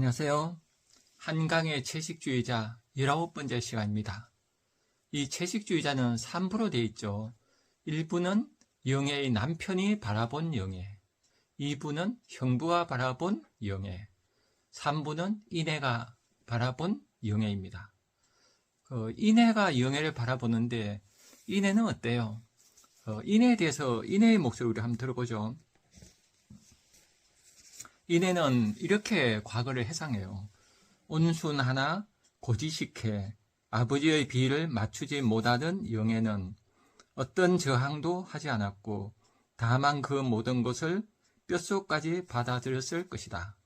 안녕하세요. 한강의 채식주의자 19번째 시간입니다. 이 채식주의자는 3부로 되어 있죠. 1부는 영애의 남편이 바라본 영애, 2부는 형부가 바라본 영애, 3부는 인애가 바라본 영애입니다. 인애가 영애를 바라보는데 인애는 어때요? 인애에 대해서 인애의 목소리 우리 한번 들어보죠. 인애는 이렇게 과거를 해상해요. 온순하나 고지식해 아버지의 비위를 맞추지 못하던 영애는 어떤 저항도 하지 않았고 다만 그 모든 것을 뼛속까지 받아들였을 것이다.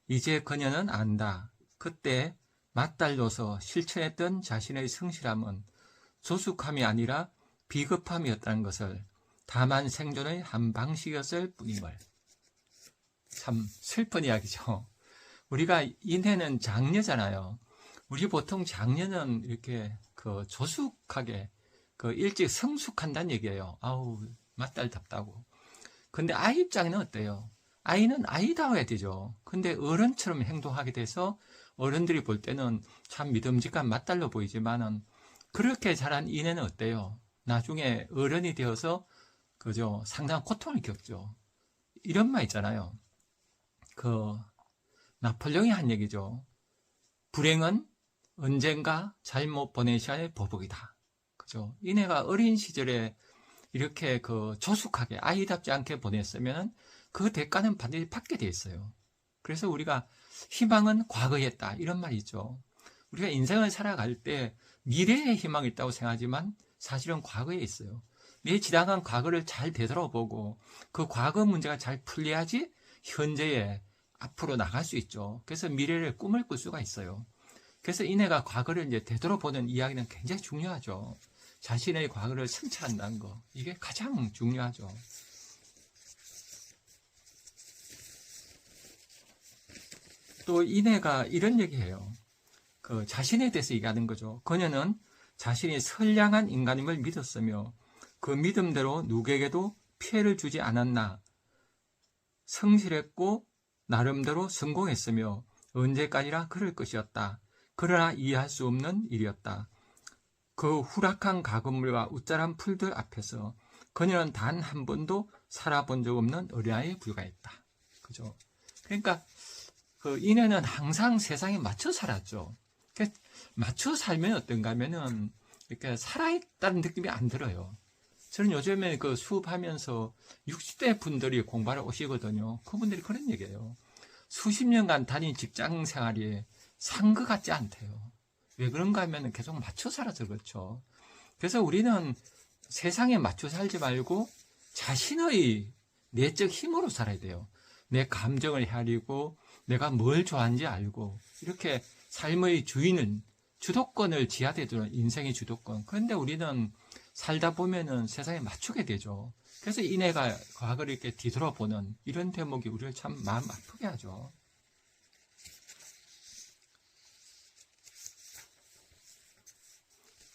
이제 그녀는 안다. 그때 맞달려서 실천했던 자신의 성실함은 조숙함이 아니라 비겁함이었다는 것을, 다만 생존의 한 방식이었을 뿐임을. 참 슬픈 이야기죠. 우리가 인애는 장녀잖아요. 우리 보통 장녀는 이렇게 조숙하게 일찍 성숙한다는 얘기예요. 아우 맞달답다고. 근데 아이 입장에는 어때요? 아이는 아이다워야 되죠. 근데 어른처럼 행동하게 돼서 어른들이 볼 때는 참 믿음직한 맞달로 보이지만은, 그렇게 자란 인애는 어때요? 나중에 어른이 되어서 그죠, 상당한 고통을 겪죠. 이런 말 있잖아요. 나폴레옹이 한 얘기죠. 불행은 언젠가 잘못 보낸 시간의 보복이다. 그죠? 인애가 어린 시절에 이렇게 조숙하게 아이답지 않게 보냈으면 그 대가는 반드시 받게 돼 있어요. 그래서 우리가 희망은 과거에 있다, 이런 말이 있죠. 우리가 인생을 살아갈 때 미래에 희망이 있다고 생각하지만 사실은 과거에 있어요. 내 지나간 과거를 잘 되돌아보고 그 과거 문제가 잘 풀려야지 현재에 앞으로 나갈 수 있죠. 그래서 미래를 꿈을 꿀 수가 있어요. 그래서 인애가 과거를 이제 되돌아보는 이야기는 굉장히 중요하죠. 자신의 과거를 성찰한다는 거, 이게 가장 중요하죠. 또 인애가 이런 얘기해요. 자신에 대해서 얘기하는 거죠. 그녀는 자신이 선량한 인간임을 믿었으며 그 믿음대로 누구에게도 피해를 주지 않았나, 성실했고 나름대로 성공했으며 언제까지나 그럴 것이었다. 그러나 이해할 수 없는 일이었다. 그 후락한 가건물과 웃자란 풀들 앞에서 그녀는 단 한 번도 살아본 적 없는 어린아이에 불과했다. 그죠? 그러니까 인애는 항상 세상에 맞춰 살았죠. 맞춰 살면 어떤가 하면은 이렇게 살아있다는 느낌이 안 들어요. 저는 요즘에 수업하면서 60대 분들이 공부하러 오시거든요. 그분들이 그런 얘기예요. 수십 년간 다닌 직장 생활이 산 것 같지 않대요. 왜 그런가 하면 계속 맞춰 살아서 그렇죠. 그래서 우리는 세상에 맞춰 살지 말고 자신의 내적 힘으로 살아야 돼요. 내 감정을 헤아리고 내가 뭘 좋아하는지 알고, 이렇게 삶의 주도권을 지하에 두는 인생의 주도권. 그런데 우리는 살다 보면은 세상에 맞추게 되죠. 그래서 인애가 과거를 이렇게 뒤돌아보는 이런 대목이 우리를 참 마음 아프게 하죠.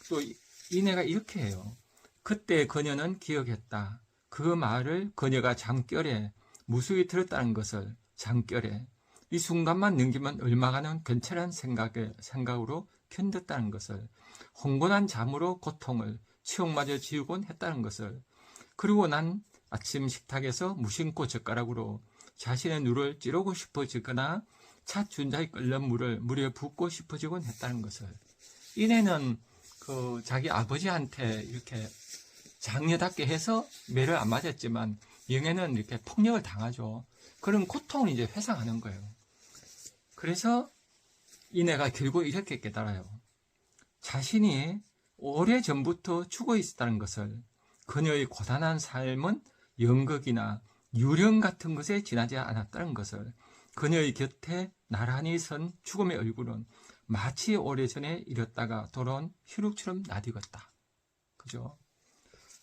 또 인애가 이렇게 해요. 그때 그녀는 기억했다. 그 말을 그녀가 잠결에 무수히 들었다는 것을. 잠결에 이 순간만 넘기면 얼마가는 괜찮은 생각으로 견뎠다는 것을. 흥건한 잠으로 고통을 치욕마저 지우곤 했다는 것을. 그리고 난 아침 식탁에서 무심코 젓가락으로 자신의 눈을 찌르고 싶어지거나 찻 준자에 끓는 물을 물에 붓고 싶어지곤 했다는 것을. 인애는 자기 아버지한테 이렇게 장녀답게 해서 매를 안 맞았지만 영애는 이렇게 폭력을 당하죠. 그런 고통을 이제 회상하는 거예요. 그래서 인애가 결국 이렇게 깨달아요. 자신이 오래전부터 죽어 있었다는 것을. 그녀의 고단한 삶은 연극이나 유령 같은 것에 지나지 않았다는 것을. 그녀의 곁에 나란히 선 죽음의 얼굴은 마치 오래전에 잃었다가 돌아온 혈육처럼 낯익었다. 그죠?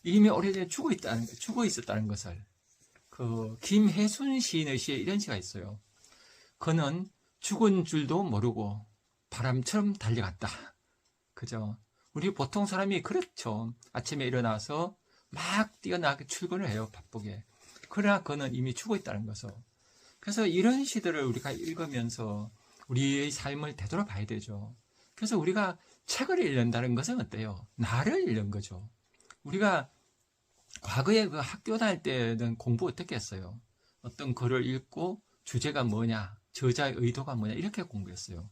이미 오래전에 죽어 있었다는 것을. 김혜순 시인의 시에 이런 시가 있어요. 그는 죽은 줄도 모르고 바람처럼 달려갔다. 그죠? 우리 보통 사람이 그렇죠. 아침에 일어나서 막 뛰어나게 출근을 해요, 바쁘게. 그러나 그는 이미 죽어 있다는 거죠. 그래서 이런 시들을 우리가 읽으면서 우리의 삶을 되돌아봐야 되죠. 그래서 우리가 책을 읽는다는 것은 어때요? 나를 읽는 거죠. 우리가 과거에 그 학교 다닐 때는 공부 어떻게 했어요? 어떤 글을 읽고 주제가 뭐냐, 저자의 의도가 뭐냐, 이렇게 공부했어요.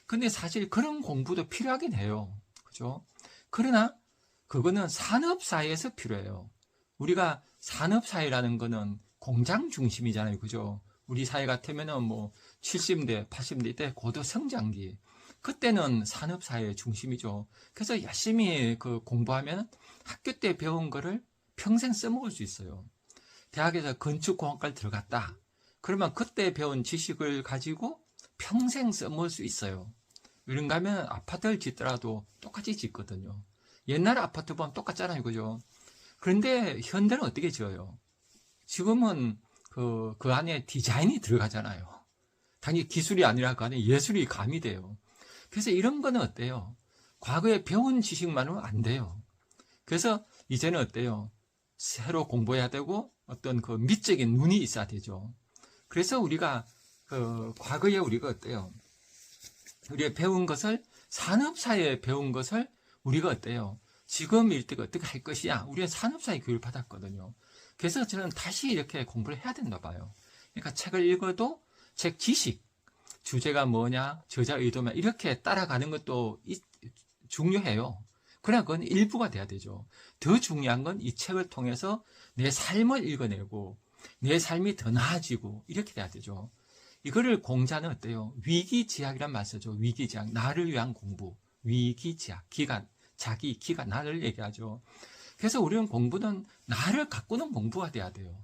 근데 사실 그런 공부도 필요하긴 해요. 그죠? 그러나 그거는 산업사회에서 필요해요. 우리가 산업사회라는 거는 공장 중심이잖아요. 그죠? 우리 사회 같으면은 뭐 70대, 80대 때 고도 성장기. 그때는 산업사회 중심이죠. 그래서 열심히 그 공부하면 학교 때 배운 거를 평생 써먹을 수 있어요. 대학에서 건축공학과를 들어갔다. 그러면 그때 배운 지식을 가지고 평생 써먹을 수 있어요. 그런가 하면 아파트를 짓더라도 똑같이 짓거든요. 옛날 아파트 보면 똑같잖아요. 그죠? 그런데 현대는 어떻게 지어요? 지금은 그 안에 디자인이 들어가잖아요. 당연히 기술이 아니라 그 안에 예술이 가미돼요. 그래서 이런 거는 어때요? 과거에 배운 지식만으로는 안 돼요. 그래서 이제는 어때요? 새로 공부해야 되고 어떤 그 미적인 눈이 있어야 되죠. 그래서 우리가 과거에 우리가 어때요? 우리가 배운 것을 산업사회에 배운 것을 우리가 어때요? 지금 일대가 어떻게 할 것이냐? 우리는 산업사회 교육을 받았거든요. 그래서 저는 다시 이렇게 공부를 해야 된다 봐요. 그러니까 책을 읽어도 책 지식, 주제가 뭐냐, 저자 의도냐 이렇게 따라가는 것도 중요해요. 그러나 그건 일부가 돼야 되죠. 더 중요한 건 이 책을 통해서 내 삶을 읽어내고 내 삶이 더 나아지고 이렇게 돼야 되죠. 이거를 공자는 어때요? 위기지학이란 말 쓰죠. 위기지학. 나를 위한 공부. 위기지학. 기간. 자기, 기간, 나를 얘기하죠. 그래서 우리는 공부는 나를 가꾸는 공부가 돼야 돼요.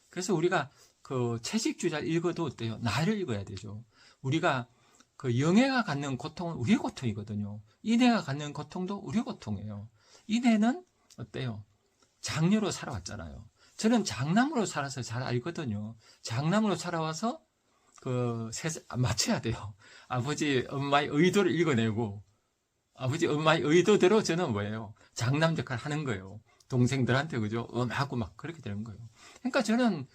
그래서 우리가 그 채식주의자를 읽어도 어때요? 나를 읽어야 되죠. 우리가 그 영애가 갖는 고통은 우리의 고통이거든요. 인애가 갖는 고통도 우리의 고통이에요. 인애는 어때요? 장녀로 살아왔잖아요. 저는 장남으로 살아서 잘 알거든요. 장남으로 살아와서 맞춰야 돼요. 아버지, 엄마의 의도를 읽어내고, 아버지, 엄마의 의도대로 저는 뭐예요? 장남 역할을 하는 거예요. 동생들한테, 그죠? 하고 막 그렇게 되는 거예요. 그러니까 저는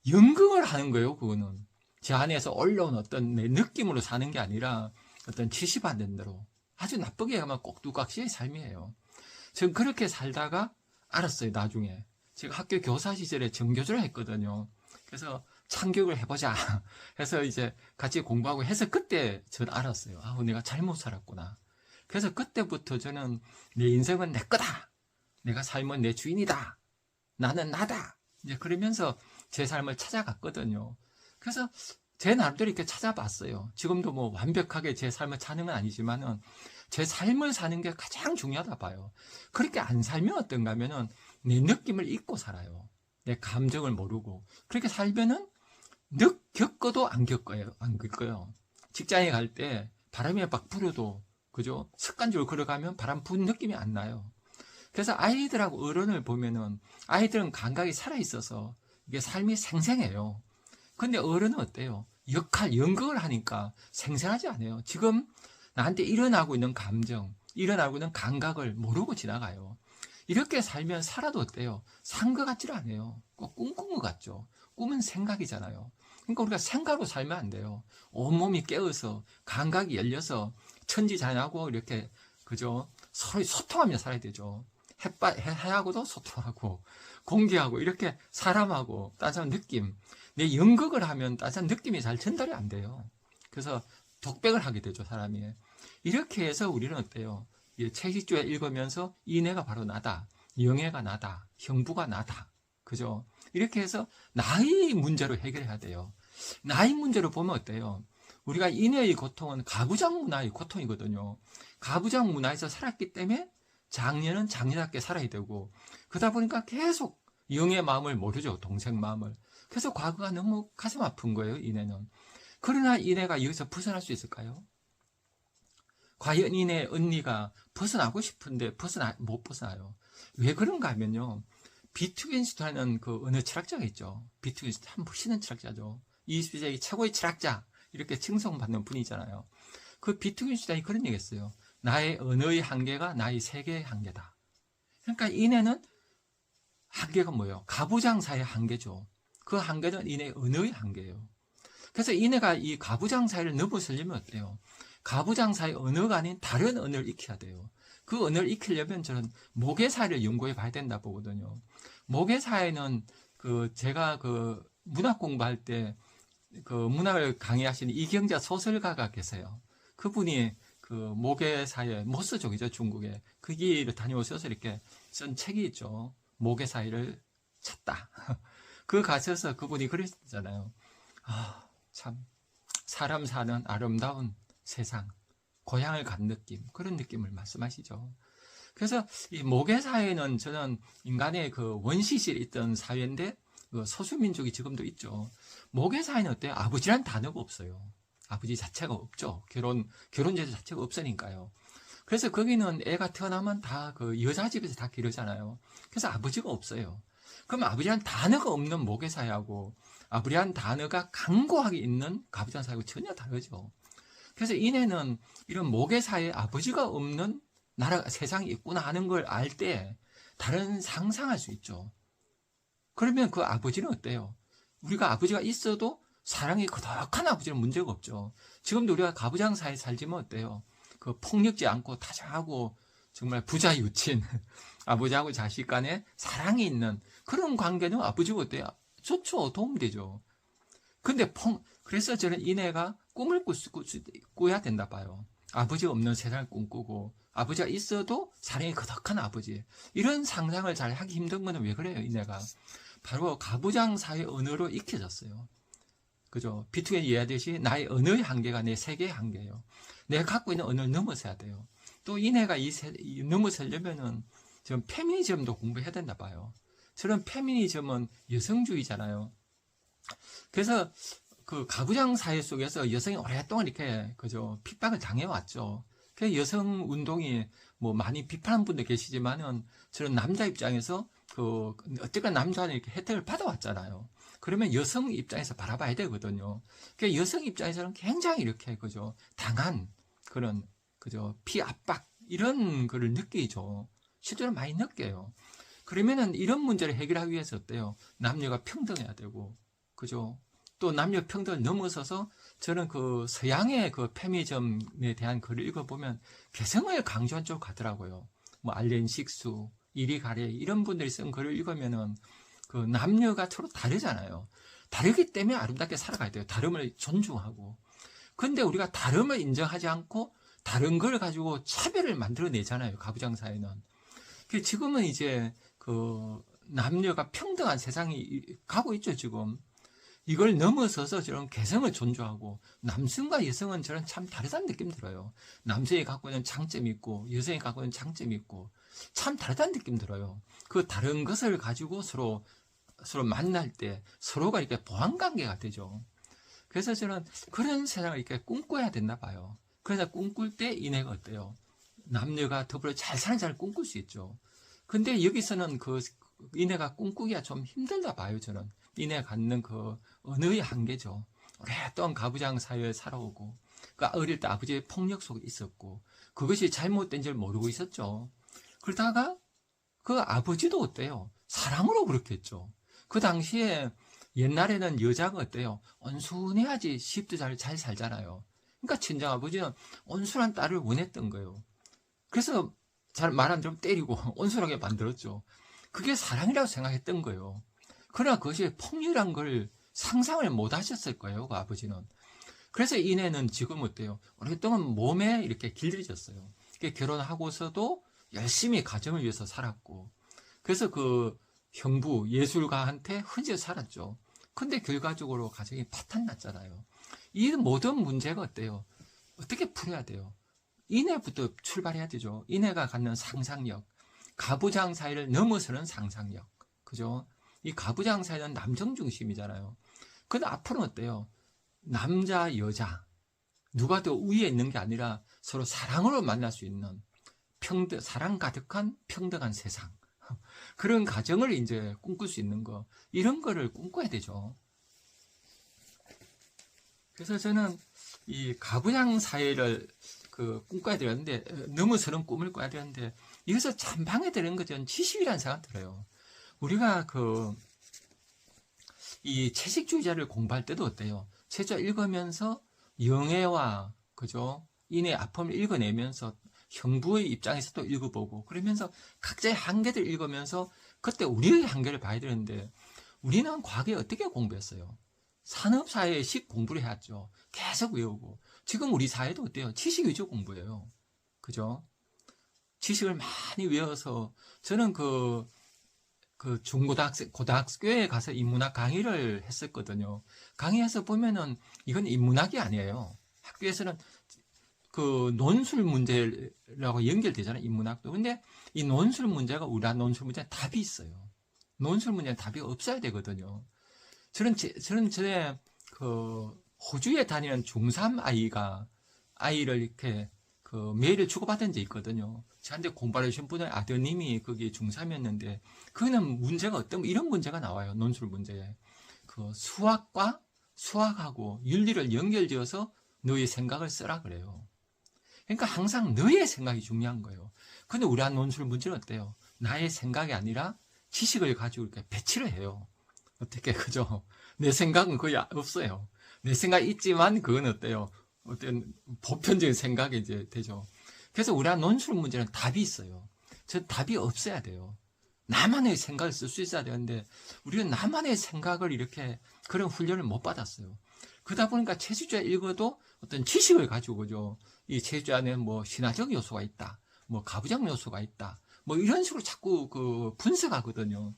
연극을 하는 거예요, 그거는. 제 안에서 올라온 어떤 내 느낌으로 사는 게 아니라 어떤 지시받는 대로. 아주 나쁘게 하면 꼭두각시의 삶이에요. 저는 그렇게 살다가 알았어요, 나중에. 제가 학교 교사 시절에 정교조를 했거든요. 그래서 참교육을 해보자 해서 이제 같이 공부하고 해서 그때 저는 알았어요. 아, 내가 잘못 살았구나. 그래서 그때부터 저는 내 인생은 내 거다. 내가 삶은 내 주인이다. 나는 나다. 이제 그러면서 제 삶을 찾아갔거든요. 그래서 제 나름대로 이렇게 찾아봤어요. 지금도 뭐 완벽하게 제 삶을 사는 건 아니지만은 제 삶을 사는 게 가장 중요하다 봐요. 그렇게 안 살면 어떤가 하면은 내 느낌을 잊고 살아요. 내 감정을 모르고. 그렇게 살면은 겪어도 안 겪어요. 안 겪어요. 직장에 갈 때 바람이 막 불어도, 그죠? 습관적으로 걸어가면 바람 부는 느낌이 안 나요. 그래서 아이들하고 어른을 보면은 아이들은 감각이 살아있어서 이게 삶이 생생해요. 근데 어른은 어때요? 연극을 하니까 생생하지 않아요. 지금 나한테 일어나고 있는 감정, 일어나고 있는 감각을 모르고 지나가요. 이렇게 살면 살아도 어때요? 산 것 같지를 않아요. 꼭 꿈꾼 것 같죠. 꿈은 생각이잖아요. 그러니까 우리가 생각으로 살면 안 돼요. 온몸이 깨어서 감각이 열려서 천지자연하고 이렇게 그죠? 서로 소통하며 살아야 되죠. 해하고도 소통하고 공기하고 이렇게 사람하고 따뜻한 느낌. 내 연극을 하면 따뜻한 느낌이 잘 전달이 안 돼요. 그래서 독백을 하게 되죠, 사람이. 이렇게 해서 우리는 어때요? 채식주에 읽으면서 인애가 바로 나다. 영애가 나다. 형부가 나다. 그죠? 이렇게 해서 나의 문제로 해결해야 돼요. 나의 문제로 보면 어때요? 우리가 인애의 고통은 가부장 문화의 고통이거든요. 가부장 문화에서 살았기 때문에 장녀는 장녀답게 살아야 되고 그러다 보니까 계속 영의 마음을 모르죠. 동생 마음을. 그래서 과거가 너무 가슴 아픈 거예요. 인애는. 그러나 인애가 여기서 벗어날 수 있을까요? 과연 인애 언니가 벗어나고 싶은데 못 벗어나요. 왜 그런가 하면요. 비트겐슈타인은 그 어느 철학자가 있죠. 비트겐슈타인 참 멋있는 철학자죠. 20세기 최고의 철학자 이렇게 칭송받는 분이잖아요. 그 비트겐슈타인이 그런 얘기 했어요. 나의 언어의 한계가 나의 세계의 한계다. 그러니까 인애는 한계가 뭐예요? 가부장사의 한계죠. 그 한계는 인의 언어의 한계예요. 그래서 이내가 이 가부장 사이를 넘어서려면 어때요? 가부장 사이 언어가 아닌 다른 언어를 익혀야 돼요. 그 언어를 익히려면 저는 모계사를 연구해 봐야 된다 보거든요. 모계사에는 제가 문학 공부할 때 문학을 강의하시는 이경자 소설가가 계세요. 그분이 모계사의 모스족이죠, 중국에. 그 길을 다녀오셔서 이렇게 쓴 책이 있죠. 모계사를 찾다. 그 가셔서 그분이 그랬잖아요. 참 사람 사는 아름다운 세상, 고향을 간 느낌, 그런 느낌을 말씀하시죠. 그래서 이 모계사회는 저는 인간의 원시시절에 있던 사회인데 소수민족이 지금도 있죠. 모계사회는 어때요? 아버지란 단어가 없어요. 아버지 자체가 없죠. 결혼제도 자체가 없으니까요. 그래서 거기는 애가 태어나면 다 여자 집에서 다 기르잖아요. 그래서 아버지가 없어요. 그럼 아버지란 단어가 없는 모계사회하고 아버지란 단어가 강고하게 있는 가부장 사회하고 전혀 다르죠. 그래서 이내는 이런 모계사회에 아버지가 없는 세상이 있구나 하는 걸 알 때 다른 상상할 수 있죠. 그러면 그 아버지는 어때요? 우리가 아버지가 있어도 사랑이 거덕한 아버지는 문제가 없죠. 지금도 우리가 가부장 사회에 살지면 어때요? 폭력지 않고 다정하고 정말 부자유친 아버지하고 자식 간에 사랑이 있는 그런 관계는 아버지가 어때요? 좋죠. 도움이 되죠. 근데 그래서 저는 이내가 꿈을 꾸야 된다 봐요. 아버지가 없는 세상을 꿈꾸고 아버지가 있어도 사랑이 거덕한 아버지. 이런 상상을 잘 하기 힘든 거는 왜 그래요, 이내가? 바로 가부장 사회 언어로 익혀졌어요. 그죠? 비투겐이 이해하듯이 나의 언어의 한계가 내 세계의 한계예요. 내가 갖고 있는 언어를 넘어서야 돼요. 또 이내가 넘어서려면은 좀 페미니즘도 공부해야 된다 봐요. 저는 페미니즘은 여성주의잖아요. 그래서 가부장 사회 속에서 여성이 오랫동안 이렇게 핍박을 당해왔죠. 그 여성 운동이 많이 비판한 분도 계시지만은 저는 남자 입장에서 어쨌든 남자는 이렇게 혜택을 받아왔잖아요. 그러면 여성 입장에서 바라봐야 되거든요. 그 여성 입장에서는 굉장히 이렇게 당한 그런 피압박 이런 거를 느끼죠. 실제로 많이 느껴요. 그러면은 이런 문제를 해결하기 위해서 어때요? 남녀가 평등해야 되고, 그죠? 또 남녀 평등을 넘어서서 저는 서양의 페미니즘에 대한 글을 읽어보면 개성을 강조한 쪽으로 가더라고요. 알렌 식수, 이리 가래 이런 분들이 쓴 글을 읽으면은 남녀가 서로 다르잖아요. 다르기 때문에 아름답게 살아가야 돼요. 다름을 존중하고. 근데 우리가 다름을 인정하지 않고 다른 걸 가지고 차별을 만들어내잖아요. 가부장 사회는. 지금은 이제 남녀가 평등한 세상이 가고 있죠, 지금. 이걸 넘어서서 저런 개성을 존중하고 남성과 여성은 저는 참 다르다는 느낌 들어요. 남성이 갖고 있는 장점이 있고 여성이 갖고 있는 장점이 있고 참 다르다는 느낌 들어요. 그 다른 것을 가지고 서로 만날 때 서로가 이렇게 보완관계가 되죠. 그래서 저는 그런 세상을 이렇게 꿈꿔야 된다 봐요. 그래서 꿈꿀 때 이내가 어때요? 남녀가 더불어 잘 사는 잘 꿈꿀 수 있죠. 근데 여기서는 이내가 꿈꾸기가 좀 힘들다 봐요, 저는. 이내가 갖는 언어의 한계죠. 오랫동안 가부장 사회에 살아오고, 어릴 때 아버지의 폭력 속에 있었고, 그것이 잘못된 줄 모르고 있었죠. 그러다가 그 아버지도 어때요? 사랑으로 그렇게 했죠. 그 당시에 옛날에는 여자가 어때요? 온순해야지 시집도 잘 살잖아요. 그러니까 친정아버지는 온순한 딸을 원했던 거예요. 그래서 잘 말 안 들으면 때리고 온순하게 만들었죠. 그게 사랑이라고 생각했던 거예요. 그러나 그것이 폭력이란 걸 상상을 못 하셨을 거예요, 그 아버지는. 그래서 이내는 지금 어때요? 오랫동안 몸에 이렇게 길들여졌어요. 결혼하고서도 열심히 가정을 위해서 살았고, 그래서 형부, 예술가한테 헌지어 살았죠. 근데 결과적으로 가정이 파탄났잖아요. 이 모든 문제가 어때요? 어떻게 풀어야 돼요? 이내부터 출발해야 되죠. 이내가 갖는 상상력, 가부장 사회를 넘어서는 상상력, 그죠? 이 가부장 사회는 남성 중심이잖아요. 근데 앞으로는 어때요? 남자, 여자, 누가 더 위에 있는 게 아니라 서로 사랑으로 만날 수 있는 사랑 가득한 평등한 세상. 그런 가정을 이제 꿈꿀 수 있는 거, 이런 거를 꿈꿔야 되죠. 그래서 저는 이 가부장 사회를 꿈꿔야 되는데, 넘어서는 꿈을 꿔야 되는데, 여기서 찬방에 되는 것은 지식이라는 생각 들어요. 우리가 이 채식주의자를 공부할 때도 어때요? 최초자 읽으면서 영예와 그죠? 인의 아픔을 읽어내면서 형부의 입장에서 또 읽어보고 그러면서 각자의 한계들 읽으면서 그때 우리의 한계를 봐야 되는데 우리는 과거에 어떻게 공부했어요? 산업사회식 공부를 해왔죠. 계속 외우고. 지금 우리 사회도 어때요? 지식 위주 공부예요. 그죠? 지식을 많이 외워서 저는 그 고등학교에 가서 인문학 강의를 했었거든요. 강의해서 보면은 이건 인문학이 아니에요. 학교에서는 그 논술 문제라고 연결되잖아요. 인문학도. 근데 이 논술 문제가 우리나라 논술 문제는 답이 있어요. 논술 문제는 답이 없어야 되거든요. 저는 전에 그 호주에 다니는 중3 아이를 이렇게 그 메일을 주고받은 적이 있거든요. 저한테 공부를 하신 분의 아드님이 거기 중3이었는데 그거는 문제가 이런 문제가 나와요. 논술 문제에. 그 수학하고 윤리를 연결지어서 너의 생각을 쓰라 그래요. 그러니까 항상 너의 생각이 중요한 거예요. 근데 우리 한 논술 문제는 어때요? 나의 생각이 아니라 지식을 가지고 이렇게 배치를 해요. 어떻게, 그죠? 내 생각은 거의 없어요. 내 생각이 있지만 그건 어때요? 어떤 보편적인 생각이 이제 되죠. 그래서 우리 한 논술 문제는 답이 있어요. 저 답이 없어야 돼요. 나만의 생각을 쓸 수 있어야 되는데 우리는 나만의 생각을 이렇게 그런 훈련을 못 받았어요. 그러다 보니까 체주자 읽어도 어떤 지식을 가지고 그죠. 이 체주자 안에 뭐 신화적 요소가 있다. 뭐 가부장 요소가 있다. 뭐 이런 식으로 자꾸 그 분석하거든요.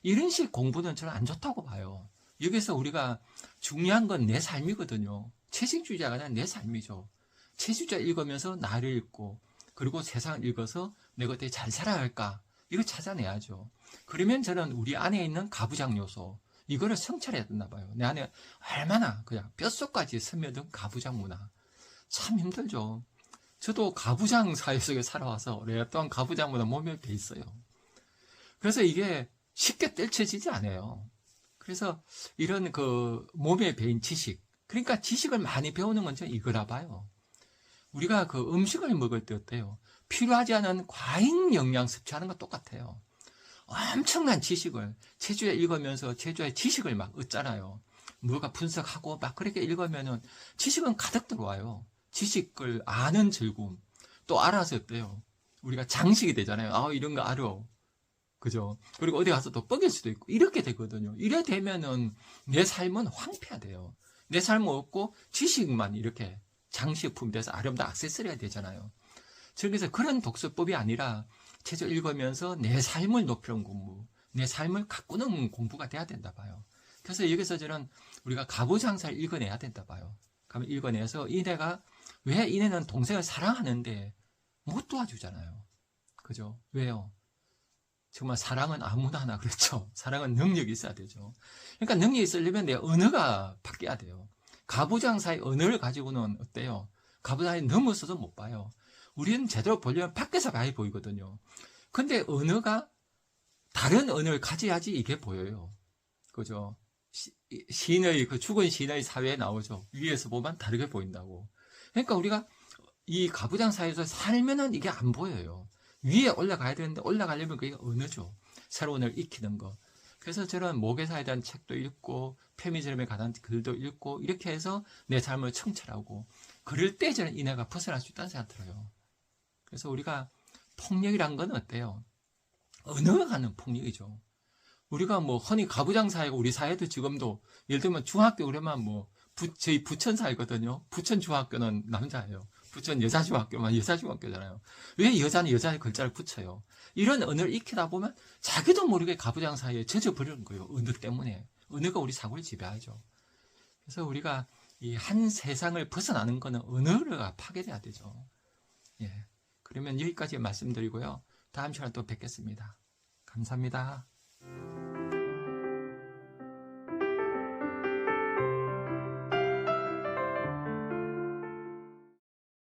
이런 식 공부는 저는 안 좋다고 봐요. 여기서 우리가 중요한 건 내 삶이거든요. 채식주의자가 아니라 내 삶이죠. 채식주의자 읽으면서 나를 읽고 그리고 세상을 읽어서 내가 어떻게 잘 살아야 할까? 이거 찾아내야죠. 그러면 저는 우리 안에 있는 가부장 요소 이거를 성찰해야 된다 봐요. 내 안에 얼마나 그냥 뼛속까지 스며든 가부장 문화. 참 힘들죠. 저도 가부장 사회 속에 살아와서 오랫동안 또한 가부장 문화 몸에 배 있어요. 그래서 이게 쉽게 떨쳐지지 않아요. 그래서 이런 그 몸에 배인 지식, 그러니까 지식을 많이 배우는 건 저는 이거라 봐요. 우리가 그 음식을 먹을 때 어때요? 필요하지 않은 과잉 영양 섭취하는 거 똑같아요. 엄청난 지식을 체주에 읽으면서 체주의 지식을 막 얻잖아요. 뭐가 분석하고 막 그렇게 읽으면은 지식은 가득 들어와요. 지식을 아는 즐거움. 또 알아서 어때요? 우리가 장식이 되잖아요. 아, 이런 거 알아. 그죠? 그리고 어디 가서 또 뻐길 수도 있고 이렇게 되거든요. 이래 되면은 내 삶은 황폐화돼요. 내 삶은 없고 지식만 이렇게 장식품이 돼서 아름다운 액세서리가 되잖아요. 그래서 그런 독서법이 아니라 책을 읽으면서 내 삶을 높이는 공부, 내 삶을 가꾸는 공부가 돼야 된다 봐요. 그래서 여기서 저는 우리가 가부장사를 읽어내야 된다 봐요. 그러면 읽어내서 왜 이내는 동생을 사랑하는데 못 도와주잖아요. 그죠? 왜요? 정말 사랑은 아무나 하나 그렇죠. 사랑은 능력이 있어야 되죠. 그러니까 능력이 있으려면 내 언어가 바뀌어야 돼요. 가부장사의 언어를 가지고는 어때요? 가부장이 넘어서도 못 봐요. 우리는 제대로 보려면 밖에서 봐야 보이거든요. 근데 언어가 다른 언어를 가져야지 이게 보여요. 그죠? 죽은 시인의 사회에 나오죠. 위에서 보면 다르게 보인다고. 그러니까 우리가 이 가부장 사회에서 살면은 이게 안 보여요. 위에 올라가야 되는데 올라가려면 그게 언어죠. 새로운 언어를 익히는 거. 그래서 저는 모계사에 대한 책도 읽고 페미니즘에 관한 글도 읽고 이렇게 해서 내 삶을 청찰하고 그럴 때 저는 이내가 벗어날 수 있다는 생각이 들어요. 그래서 우리가 폭력이란 건 어때요? 언어가 가는 폭력이죠. 우리가 뭐 흔히 가부장 사회고 우리 사회도 지금도 예를 들면 중학교 그러면 저희 부천 사회거든요. 부천 중학교는 남자예요. 부천 여자 중학교만 여자 중학교잖아요. 왜 여자는 여자의 글자를 붙여요? 이런 언어를 익히다 보면 자기도 모르게 가부장 사회에 젖어버리는 거예요. 언어 때문에. 언어가 우리 사고를 지배하죠. 그래서 우리가 이 한 세상을 벗어나는 거는 언어가 파괴돼야 되죠. 예. 그러면 여기까지 말씀드리고요. 다음 시간에 또 뵙겠습니다. 감사합니다.